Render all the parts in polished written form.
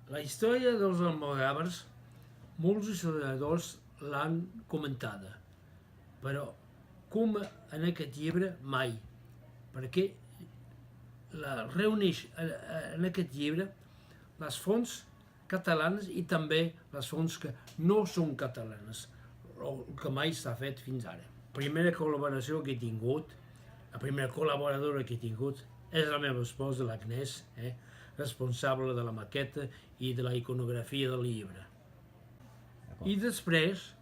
La història dels almogàvers, molts historiadors l'han comentada, però com en aquest llibre mai, perquè reuneix en aquest llibre les fonts catalanes i també les fonts que no són catalanes, el que mai s'ha fet fins ara. La primera col·laboració que he tingut, la primera col·laboradora que he tingut, és la meva esposa, l'Agnès, responsable de la maqueta i de la iconografia del llibre. I després,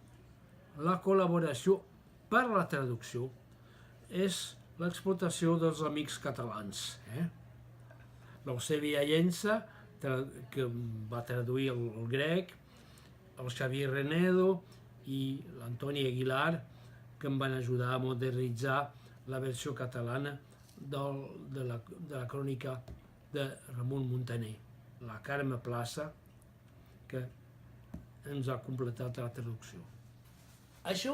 la col·laboració per la traducció és l'explotació dels amics catalans. L'Eusebi Llença, que va traduir el grec, el Xavier Renedo i l'Antoni Aguilar, que em van ajudar a modernitzar la versió catalana de la crònica de Ramon Muntaner. La Carme Plaça, que ens ha completat la traducció. Això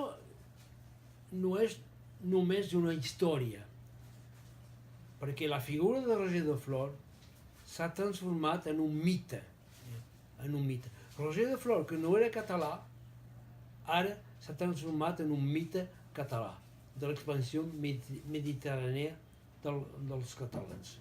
no és només una història, perquè la figura de Roger de Flor s'ha transformat en un mite. Roger de Flor, que no era català, ara s'ha transformat en un mite català de l'expansió mediterrània dels catalans.